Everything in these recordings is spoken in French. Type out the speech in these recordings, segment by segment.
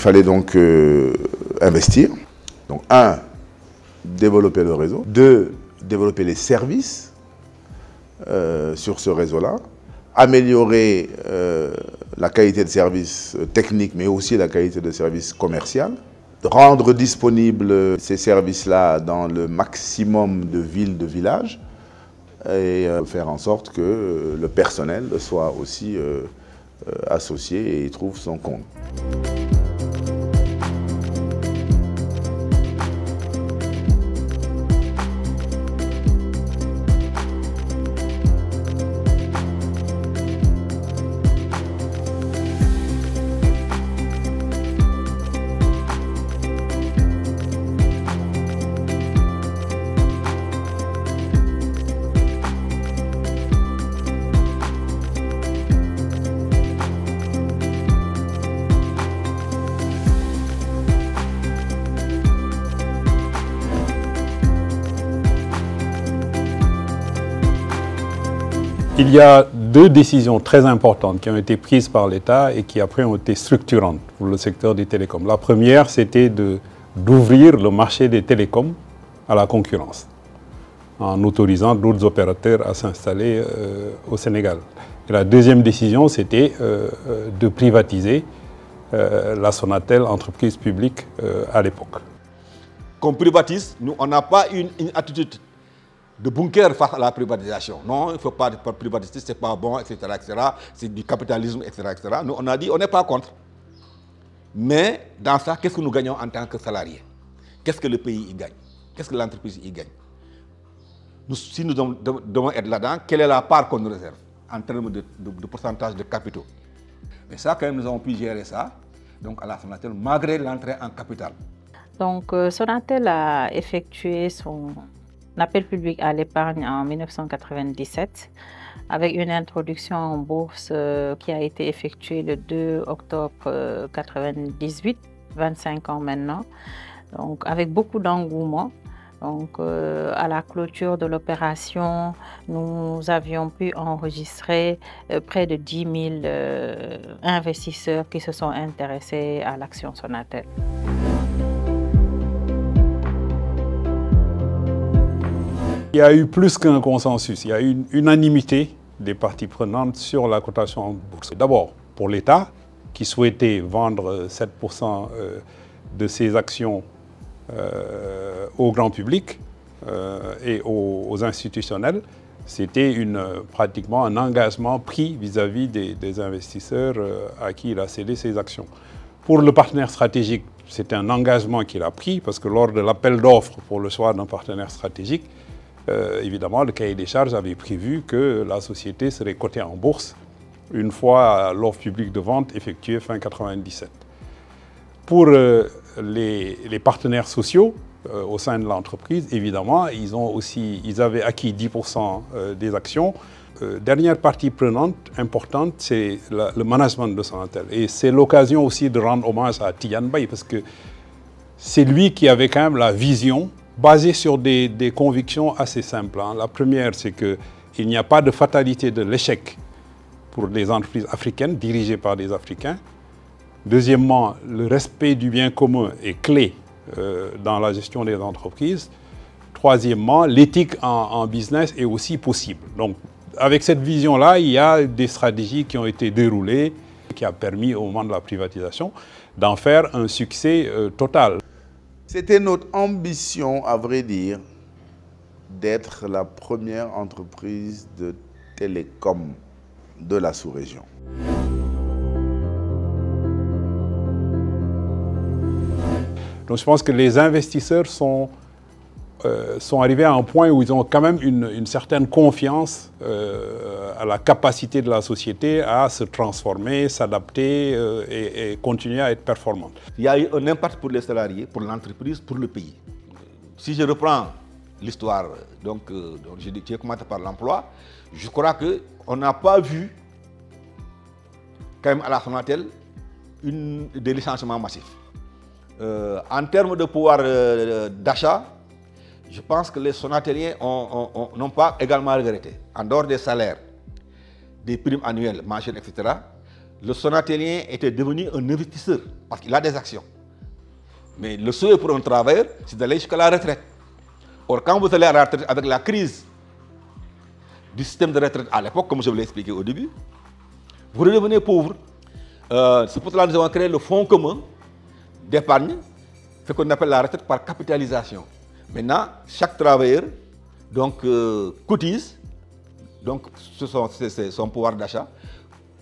fallait donc investir. Donc, un, développer le réseau. Deux, développer les services sur ce réseau-là. Améliorer la qualité de service technique, mais aussi la qualité de service commercial. Rendre disponibles ces services-là dans le maximum de villes, de villages. Et faire en sorte que le personnel soit aussi associé et trouve son compte. Il y a deux décisions très importantes qui ont été prises par l'État et qui après ont été structurantes pour le secteur des télécoms. La première, c'était d'ouvrir le marché des télécoms à la concurrence, en autorisant d'autres opérateurs à s'installer au Sénégal. Et la deuxième décision, c'était de privatiser la Sonatel, entreprise publique à l'époque. Qu'on privatise, nous, on n'a pas une attitude de bunker face à la privatisation. Non, il ne faut pas privatiser, ce n'est pas bon, etc., c'est du capitalisme, etc., etc. Nous, on a dit, on n'est pas contre. Mais dans ça, qu'est-ce que nous gagnons en tant que salariés? Qu'est-ce que le pays y gagne? Qu'est-ce que l'entreprise y gagne? Si nous devons être là-dedans, quelle est la part qu'on nous réserve en termes de pourcentage de capitaux? Mais ça, quand même, nous avons pu gérer ça, donc à la Sonatel, malgré l'entrée en capital. Donc, Sonatel a effectué son appel public à l'épargne en 1997 avec une introduction en bourse qui a été effectuée le 2 octobre 1998, 25 ans maintenant, donc avec beaucoup d'engouement. Donc, à la clôture de l'opération, nous avions pu enregistrer près de 10 000 investisseurs qui se sont intéressés à l'action Sonatel. Il y a eu plus qu'un consensus, il y a eu une unanimité des parties prenantes sur la cotation en bourse. D'abord, pour l'État, qui souhaitait vendre 7% de ses actions au grand public et aux institutionnels, c'était pratiquement un engagement pris vis-à-vis des investisseurs à qui il a cédé ses actions. Pour le partenaire stratégique, c'était un engagement qu'il a pris parce que lors de l'appel d'offres pour le choix d'un partenaire stratégique, évidemment, le cahier des charges avait prévu que la société serait cotée en bourse une fois l'offre publique de vente effectuée fin 1997. Pour les partenaires sociaux au sein de l'entreprise, évidemment, ils avaient acquis 10% des actions. Dernière partie prenante, importante, c'est le management de Sonatel. Et c'est l'occasion aussi de rendre hommage à Tidiane Baye parce que c'est lui qui avait quand même la vision basée sur des convictions assez simples. La première, c'est qu'il n'y a pas de fatalité de l'échec pour des entreprises africaines dirigées par des Africains. Deuxièmement, le respect du bien commun est clé dans la gestion des entreprises. Troisièmement, l'éthique en business est aussi possible. Donc, avec cette vision-là, il y a des stratégies qui ont été déroulées, qui a permis au moment de la privatisation d'en faire un succès total. C'était notre ambition, à vrai dire, d'être la première entreprise de télécom de la sous-région. Donc je pense que les investisseurs sont arrivés à un point où ils ont quand même une certaine confiance à la capacité de la société à se transformer, s'adapter et continuer à être performante. Il y a eu un impact pour les salariés, pour l'entreprise, pour le pays. Si je reprends l'histoire, donc j'ai commencé par l'emploi, je crois qu'on n'a pas vu, quand même à la Sonatel, des licenciements massifs. En termes de pouvoir d'achat, je pense que les Sonateliens n'ont pas également regretté. En dehors des salaires, des primes annuelles, mensuelles, etc., le Sonatelien était devenu un investisseur parce qu'il a des actions. Mais le souhait pour un travailleur, c'est d'aller jusqu'à la retraite. Or, quand vous allez à la retraite avec la crise du système de retraite à l'époque, comme je vous l'ai expliqué au début, vous redevenez pauvre. C'est pour cela que nous avons créé le fonds commun d'épargne, ce qu'on appelle la retraite par capitalisation. Maintenant, chaque travailleur donc, cotise donc, son pouvoir d'achat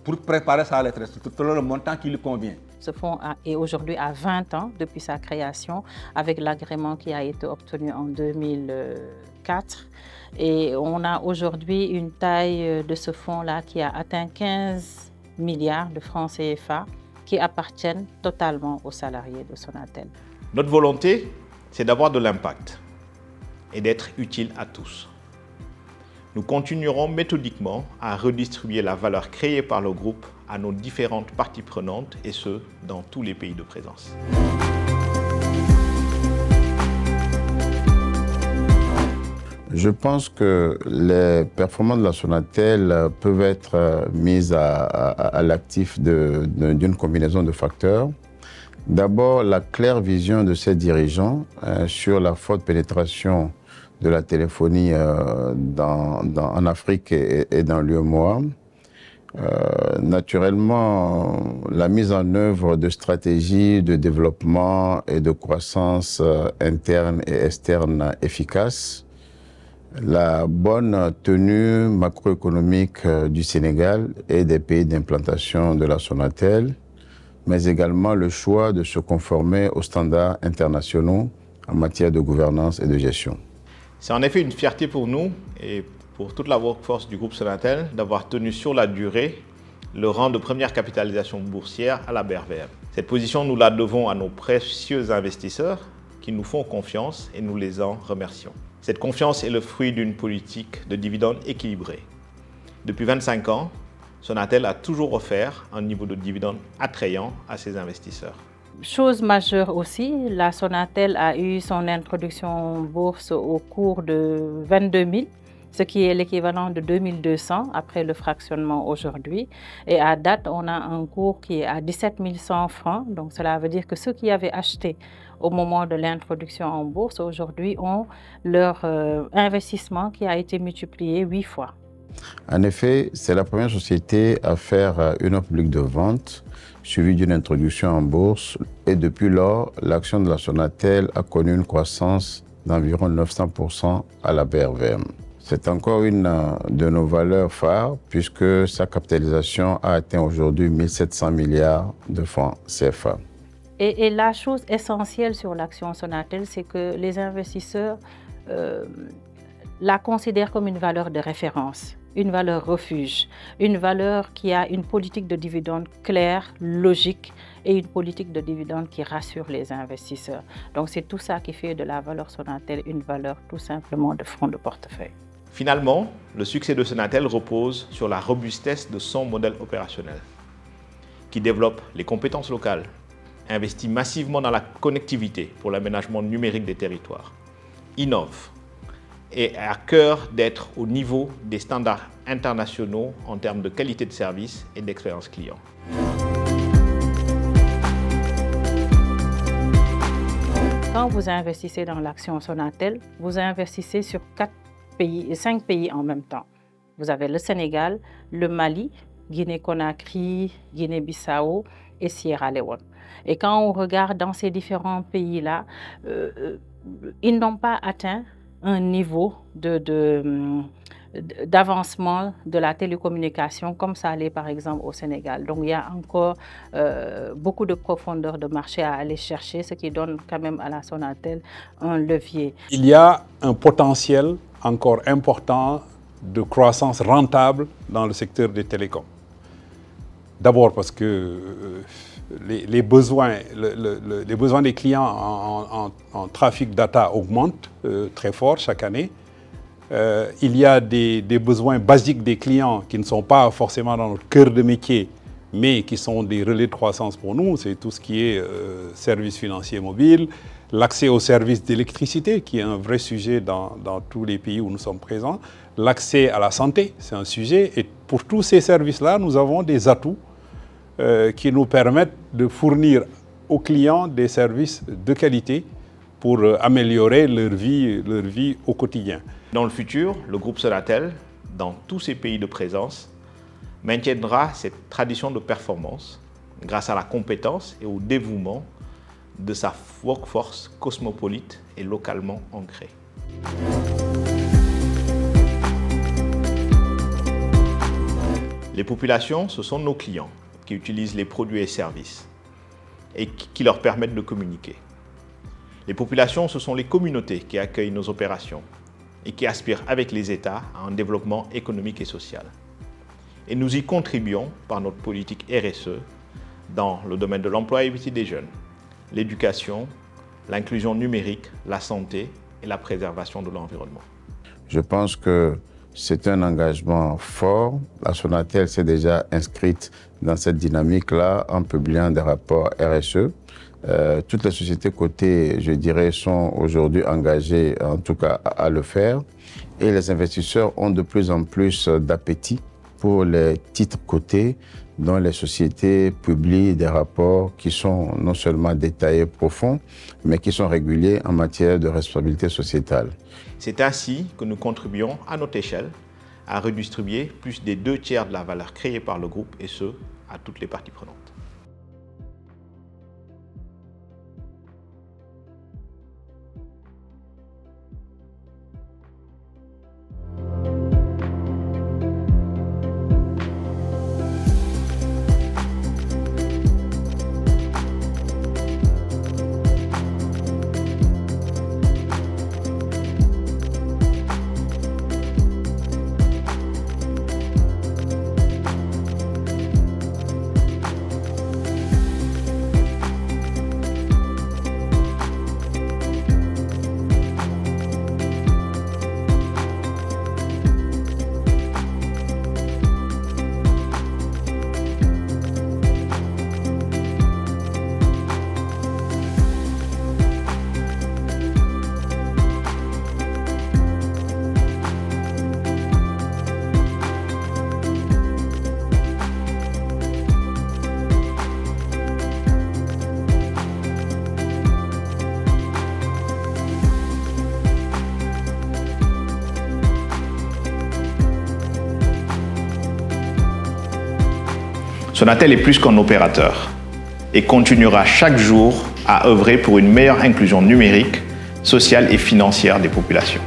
pour préparer sa retraite, selon le montant qui lui convient. Ce fonds est aujourd'hui à 20 ans depuis sa création, avec l'agrément qui a été obtenu en 2004. Et on a aujourd'hui une taille de ce fonds-là qui a atteint 15 milliards de francs CFA qui appartiennent totalement aux salariés de Sonatel. Notre volonté, c'est d'avoir de l'impact et d'être utile à tous. Nous continuerons méthodiquement à redistribuer la valeur créée par le groupe à nos différentes parties prenantes et ce, dans tous les pays de présence. Je pense que les performances de la Sonatel peuvent être mises à l'actif d'une combinaison de facteurs. D'abord, la claire vision de ses dirigeants sur la forte pénétration de la téléphonie en Afrique et dans l'UEMOA. Naturellement, la mise en œuvre de stratégies de développement et de croissance interne et externe efficaces, la bonne tenue macroéconomique du Sénégal et des pays d'implantation de la Sonatel, mais également le choix de se conformer aux standards internationaux en matière de gouvernance et de gestion. C'est en effet une fierté pour nous et pour toute la workforce du groupe Sonatel d'avoir tenu sur la durée le rang de première capitalisation boursière à la BRVM. Cette position, nous la devons à nos précieux investisseurs qui nous font confiance et nous les en remercions. Cette confiance est le fruit d'une politique de dividendes équilibrée. Depuis 25 ans, Sonatel a toujours offert un niveau de dividende attrayant à ses investisseurs. Chose majeure aussi, la Sonatel a eu son introduction en bourse au cours de 22 000, ce qui est l'équivalent de 2200 après le fractionnement aujourd'hui. Et à date, on a un cours qui est à 17 100 francs. Donc cela veut dire que ceux qui avaient acheté au moment de l'introduction en bourse aujourd'hui ont leur investissement qui a été multiplié 8 fois. En effet, c'est la première société à faire une offre publique de vente suivie d'une introduction en bourse. Et depuis lors, l'action de la Sonatel a connu une croissance d'environ 900% à la BRVM. C'est encore une de nos valeurs phares puisque sa capitalisation a atteint aujourd'hui 1700 milliards de francs CFA. Et la chose essentielle sur l'action Sonatel, c'est que les investisseurs la considèrent comme une valeur de référence, une valeur refuge, une valeur qui a une politique de dividende claire, logique et une politique de dividende qui rassure les investisseurs. Donc c'est tout ça qui fait de la valeur Sonatel une valeur tout simplement de fonds de portefeuille. Finalement, le succès de Sonatel repose sur la robustesse de son modèle opérationnel, qui développe les compétences locales, investit massivement dans la connectivité pour l'aménagement numérique des territoires, innove et a à cœur d'être au niveau des standards internationaux en termes de qualité de service et d'expérience client. Quand vous investissez dans l'action Sonatel, vous investissez sur 5 pays en même temps. Vous avez le Sénégal, le Mali, Guinée-Conakry, Guinée-Bissau et Sierra Leone. Et quand on regarde dans ces différents pays-là, ils n'ont pas atteint un niveau d'avancement de la télécommunication comme ça l'est par exemple au Sénégal. Donc il y a encore beaucoup de profondeur de marché à aller chercher, ce qui donne quand même à la Sonatel un levier. Il y a un potentiel encore important de croissance rentable dans le secteur des télécoms. D'abord parce que les besoins des clients en trafic data augmentent très fort chaque année. Il y a des besoins basiques des clients qui ne sont pas forcément dans notre cœur de métier, mais qui sont des relais de croissance pour nous. C'est tout ce qui est services financiers mobiles, l'accès aux services d'électricité, qui est un vrai sujet dans tous les pays où nous sommes présents, l'accès à la santé, c'est un sujet. Et pour tous ces services-là, nous avons des atouts qui nous permettent de fournir aux clients des services de qualité pour améliorer leur vie au quotidien. Dans le futur, le groupe Sonatel, dans tous ses pays de présence, maintiendra cette tradition de performance grâce à la compétence et au dévouement de sa workforce cosmopolite et localement ancrée. Les populations, ce sont nos clients qui utilisent les produits et services et qui leur permettent de communiquer. Les populations, ce sont les communautés qui accueillent nos opérations et qui aspirent avec les États à un développement économique et social. Et nous y contribuons par notre politique RSE dans le domaine de l'employabilité des jeunes, l'éducation, l'inclusion numérique, la santé et la préservation de l'environnement. Je pense que c'est un engagement fort. La Sonatel s'est déjà inscrite dans cette dynamique-là en publiant des rapports RSE. Toutes les sociétés cotées, je dirais, sont aujourd'hui engagées, en tout cas, à le faire. Et les investisseurs ont de plus en plus d'appétit pour les titres cotés dont les sociétés publient des rapports qui sont non seulement détaillés, profonds, mais qui sont réguliers en matière de responsabilité sociétale. C'est ainsi que nous contribuons à notre échelle à redistribuer plus des 2/3 de la valeur créée par le groupe et ce, à toutes les parties prenantes. Sonatel est plus qu'un opérateur et continuera chaque jour à œuvrer pour une meilleure inclusion numérique, sociale et financière des populations.